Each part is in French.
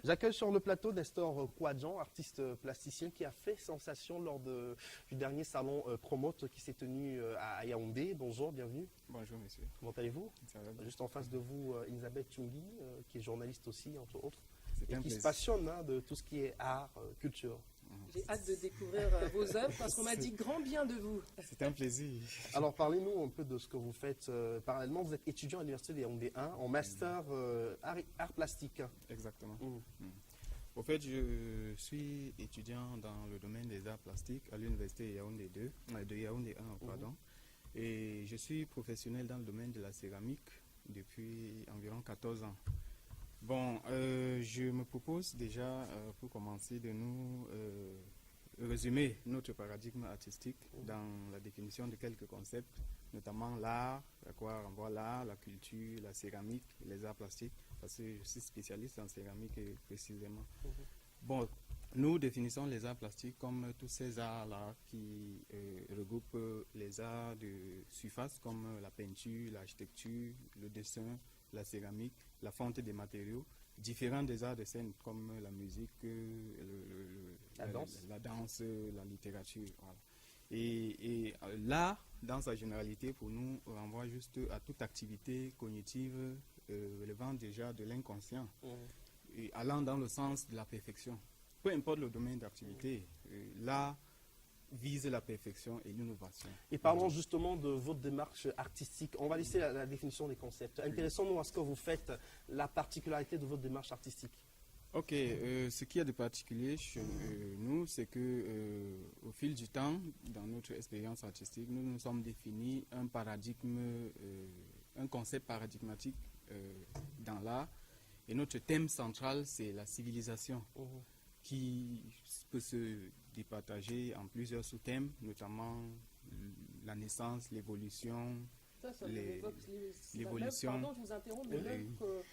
J'accueille sur le plateau Nestor Kouadjan, artiste plasticien qui a fait sensation lors du dernier salon Promote qui s'est tenu à Yaoundé. Bonjour, bienvenue. Bonjour monsieur. Comment allez-vous? Ça va bien. Juste en face de vous, Elisabeth Chungi, qui est journaliste aussi, entre autres, C'est et un qui se plaisir. passionne de tout ce qui est art, culture. J'ai hâte de découvrir vos œuvres parce qu'on m'a dit grand bien de vous. C'est un plaisir. Alors parlez-nous un peu de ce que vous faites. Parallèlement, vous êtes étudiant à l'Université de Yaoundé 1 en master art plastique. Exactement. Mm. Au fait, je suis étudiant dans le domaine des arts plastiques à l'Université Yaoundé 2, de Yaoundé 1, pardon. Et je suis professionnel dans le domaine de la céramique depuis environ 14 ans. Bon, je me propose déjà, pour commencer, de nous résumer notre paradigme artistique dans la définition de quelques concepts, notamment l'art, à quoi renvoie l'art, la culture, la céramique, les arts plastiques, parce que je suis spécialiste en céramique précisément. Bon, nous définissons les arts plastiques comme tous ces arts-là qui regroupent les arts de surface comme la peinture, l'architecture, le dessin, la céramique, la fonte des matériaux, différents des arts de scène comme la musique, la danse, la littérature. Voilà. Et l'art, dans sa généralité, pour nous, renvoie juste à toute activité cognitive relevant déjà de l'inconscient et allant dans le sens de la perfection. Peu importe le domaine d'activité, l'art vise la perfection et l'innovation. Et parlons justement de votre démarche artistique. On va laisser la définition des concepts. Intéressons-nous à ce que vous faites, la particularité de votre démarche artistique. Ok, ce qu'il y a de particulier chez nous, c'est que au fil du temps, dans notre expérience artistique, nous nous sommes définis un paradigme, un concept paradigmatique dans l'art. Et notre thème central, c'est la civilisation, qui peut se départager en plusieurs sous-thèmes, notamment la naissance, l'évolution, l'évolution. Pardon, je vous interromps, mais l'œuvre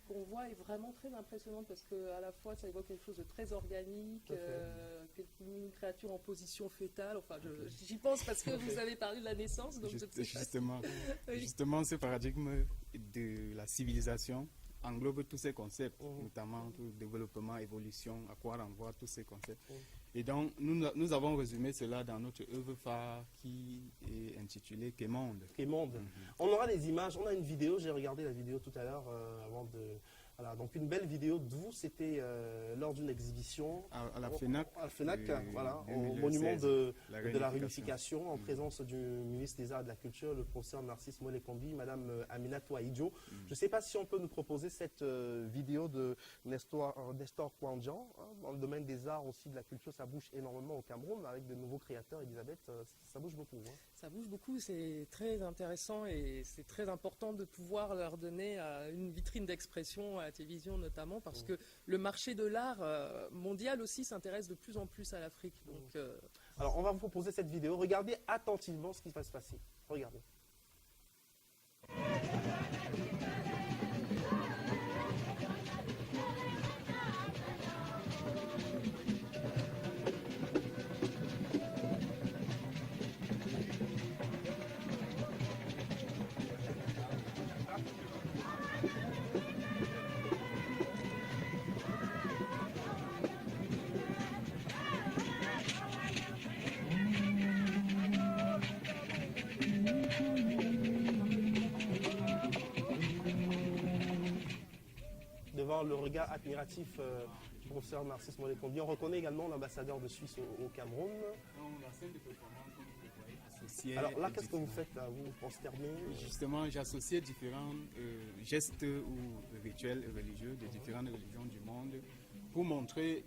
qu'on voit est vraiment très impressionnante parce qu'à la fois ça évoque quelque chose de très organique, une créature en position fétale. Enfin, j'y pense parce que vous avez parlé de la naissance. Donc justement, ce paradigme de la civilisation englobe tous ces concepts, notamment tout développement, évolution, à quoi renvoie tous ces concepts. Et donc, nous avons résumé cela dans notre œuvre phare qui est intitulée Qu'est-monde. Qu'est-monde. On aura des images, on a une vidéo, j'ai regardé la vidéo tout à l'heure avant de... Voilà, donc une belle vidéo de vous, c'était lors d'une exhibition à la FENAC, voilà, au monument de la réunification, en Mm. présence du ministre des Arts et de la Culture, le professeur Narcisse Molekombi, Madame Amina Touaïdjo. Je ne sais pas si on peut nous proposer cette vidéo de Nestor Kouadjan, dans le domaine des arts aussi, de la culture, ça bouge énormément au Cameroun, avec de nouveaux créateurs, Elisabeth, ça bouge beaucoup. Hein. Ça bouge beaucoup, c'est très intéressant et c'est très important de pouvoir leur donner une vitrine d'expression à la télévision notamment parce que le marché de l'art mondial aussi s'intéresse de plus en plus à l'Afrique. Donc, alors on va vous proposer cette vidéo, regardez attentivement ce qui va se passer. Regardez. Devant le regard admiratif du professeur Narcisse Molekombi, on reconnaît également l'ambassadeur de Suisse au Cameroun. Alors là, qu'est-ce que vous faites là? Vous pensez terminer? Justement, j'associais différents gestes ou rituels religieux de différentes religions du monde pour montrer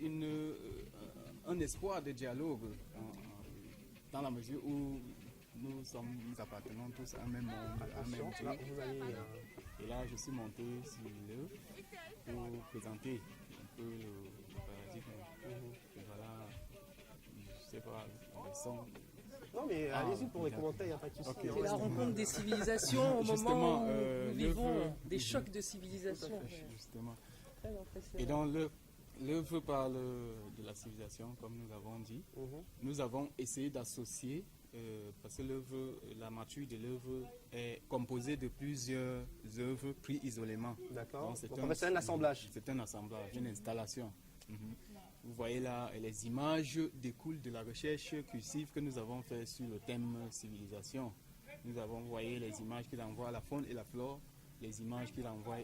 un espoir de dialogue dans la mesure où nous appartenons tous à un même monde, à un même Dieu. Là, vous allez, Et là, je suis monté sur l'œuvre pour présenter un peu le paradigme. Et voilà, je sais pas, le son. non mais allez-y pour les commentaires, il n'y a pas de souci. Okay. c'est la rencontre des civilisations au moment où nous vivons des chocs de civilisation. Justement. Très impressionnant. Et donc, l'œuvre parle de la civilisation, comme nous avons dit. Nous avons essayé d'associer parce que la mâture de l'œuvre est composée de plusieurs œuvres prises isolément. D'accord. Donc, Donc, c'est un assemblage. C'est un assemblage, une installation. Vous voyez là, les images découlent de la recherche cursive que nous avons faite sur le thème civilisation. Nous avons voyé les images qu'il envoie à la faune et la flore, les images qu'il envoie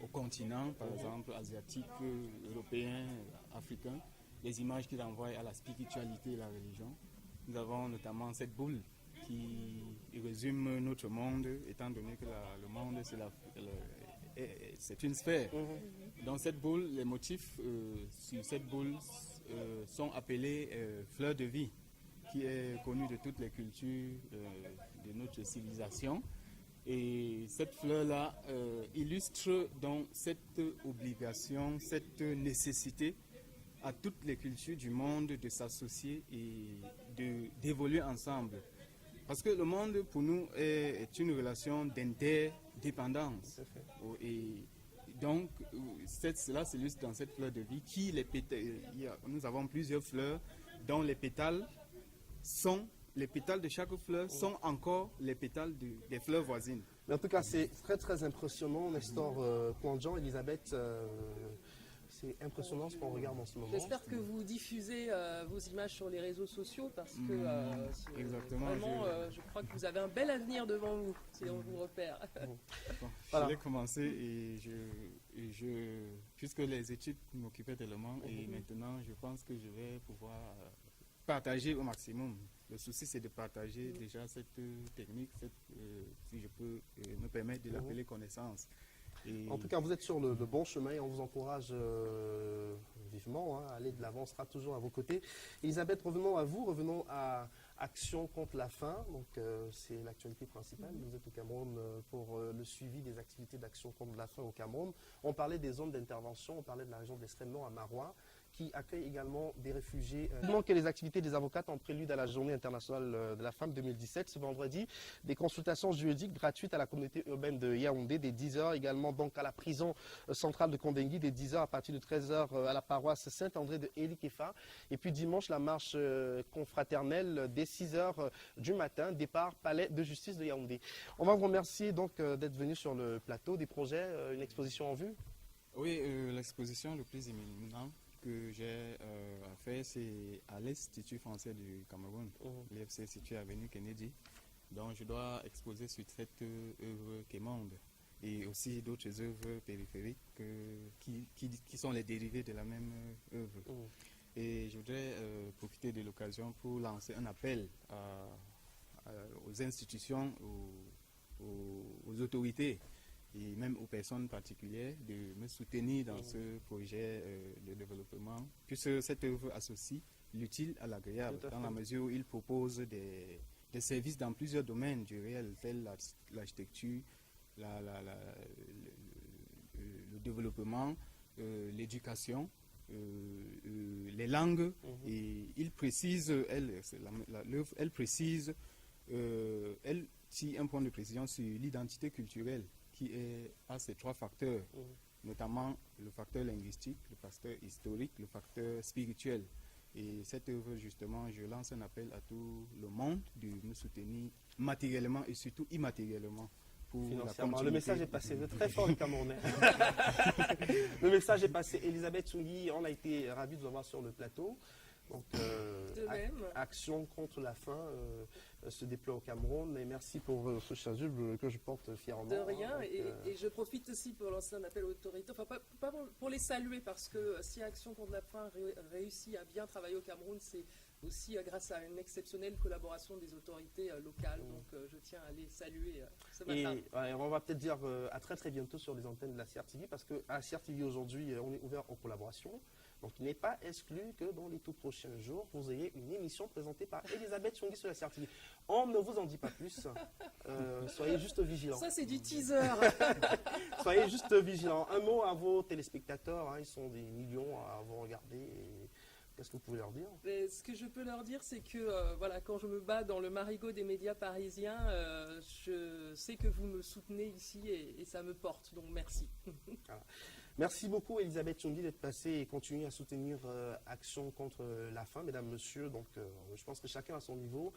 au continent, par exemple asiatique, européen, africain, les images qu'il envoie à la spiritualité et la religion. Nous avons notamment cette boule qui résume notre monde, étant donné que le monde, c'est une sphère. Dans cette boule, les motifs sur cette boule sont appelés fleurs de vie, qui est connue de toutes les cultures de notre civilisation. Et cette fleur-là illustre donc cette obligation, cette nécessité à toutes les cultures du monde de s'associer et d'évoluer ensemble. Parce que le monde, pour nous, est une relation d'interdépendance. Et donc, cela s'illustre dans cette fleur de vie qui, nous avons plusieurs fleurs dont les pétales de chaque fleur sont encore les pétales des fleurs voisines. Mais en tout cas, c'est très très impressionnant, Nestor Kouandjan, Elisabeth. C'est impressionnant ce qu'on regarde en ce moment. J'espère que vous diffusez vos images sur les réseaux sociaux parce que exactement, vraiment, je crois que vous avez un bel avenir devant vous si on vous repère. Voilà. Je l'ai commencé puisque les études m'occupaient tellement et maintenant je pense que je vais pouvoir partager au maximum. Le souci c'est de partager déjà cette technique, si je peux me permettre de l'appeler connaissance. En tout cas, vous êtes sur le bon chemin et on vous encourage vivement à aller de l'avant. On sera toujours à vos côtés. Elisabeth, revenons à vous, revenons à Action contre la faim. Donc, c'est l'actualité principale. Vous êtes au Cameroun pour le suivi des activités d'Action contre la faim au Cameroun. On parlait des zones d'intervention, on parlait de la région de l'Extrême Nord à Marois, qui accueille également des réfugiés. Que les activités des avocates en prélude à la Journée internationale de la femme 2017, ce vendredi, des consultations juridiques gratuites à la communauté urbaine de Yaoundé dès 10h, également donc à la prison centrale de Kondengui dès 10h à partir de 13h à la paroisse Saint-André de Elikefa. Et puis dimanche, la marche confraternelle dès 6h du matin, départ palais de justice de Yaoundé. On va vous remercier donc d'être venu sur le plateau. Des projets, une exposition en vue? Oui, l'exposition le plus imminent que j'ai à faire, c'est à l'Institut français du Cameroun, l'IFC situé à avenue Kennedy. Donc je dois exposer sur cette œuvre quémande et aussi d'autres œuvres périphériques qui sont les dérivés de la même œuvre. Et je voudrais profiter de l'occasion pour lancer un appel aux institutions, aux autorités et même aux personnes particulières de me soutenir dans ce projet de développement, puisque cette œuvre associe l'utile à l'agréable, dans la mesure où il propose des services dans plusieurs domaines du réel, tels l'architecture, le développement, l'éducation, les langues, et il précise, l'œuvre, elle précise, elle tire un point de précision sur l'identité culturelle, qui a ces trois facteurs, notamment le facteur linguistique, le facteur historique, le facteur spirituel. Et cette œuvre, justement, je lance un appel à tout le monde de me soutenir matériellement et surtout immatériellement. Financièrement. Le message est passé. Vous êtes très fort, les Camerounais. Le message est passé. Elisabeth Tsungui, on a été ravis de vous avoir sur le plateau. Donc, Action contre la faim se déploie au Cameroun. Et merci pour ce chasuble que je porte fièrement. De rien. Et je profite aussi pour lancer un appel aux autorités. Enfin, pas pour les saluer, parce que si Action contre la faim réussit à bien travailler au Cameroun, c'est aussi grâce à une exceptionnelle collaboration des autorités locales. Donc, je tiens à les saluer ce matin. Et on va peut-être dire à très très bientôt sur les antennes de la CRTV, parce qu'à la CRTV aujourd'hui, on est ouvert aux collaborations. Donc, il n'est pas exclu que dans les tout prochains jours, vous ayez une émission présentée par Elisabeth Tsungui sur la CRTV. On ne vous en dit pas plus. Soyez juste vigilants. Ça, c'est du teaser. Soyez juste vigilants. Un mot à vos téléspectateurs. Ils sont des millions à vous regarder. Et qu'est-ce que vous pouvez leur dire? Ce que je peux leur dire, c'est que voilà, quand je me bats dans le marigot des médias parisiens, je sais que vous me soutenez ici et ça me porte. Donc, merci. Voilà. Merci beaucoup Elisabeth Chungi d'être passée et continuer à soutenir Action contre la faim, mesdames, messieurs. Donc je pense que chacun à son niveau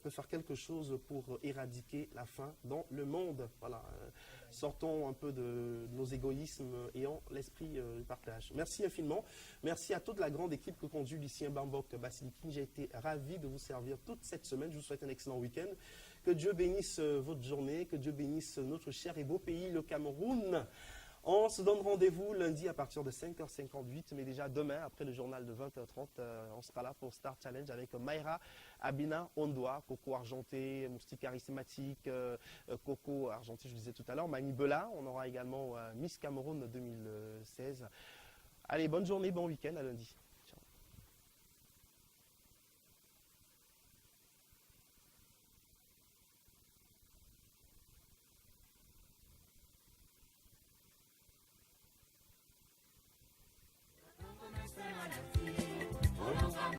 peut faire quelque chose pour éradiquer la faim dans le monde. Voilà, sortons un peu de nos égoïsmes et ayons l'esprit du partage. Merci infiniment. Merci à toute la grande équipe que conduit Lucien Bambok Basilikine. J'ai été ravi de vous servir toute cette semaine. Je vous souhaite un excellent week-end. Que Dieu bénisse votre journée, que Dieu bénisse notre cher et beau pays, le Cameroun. On se donne rendez-vous lundi à partir de 5h58, mais déjà demain, après le journal de 20h30, on sera là pour Star Challenge avec Mayra Abina Ondoa, Coco Argenté, Moustique Charismatique, Coco Argenté, je le disais tout à l'heure, Mani Bela. On aura également Miss Cameroun 2016. Allez, bonne journée, bon week-end, à lundi.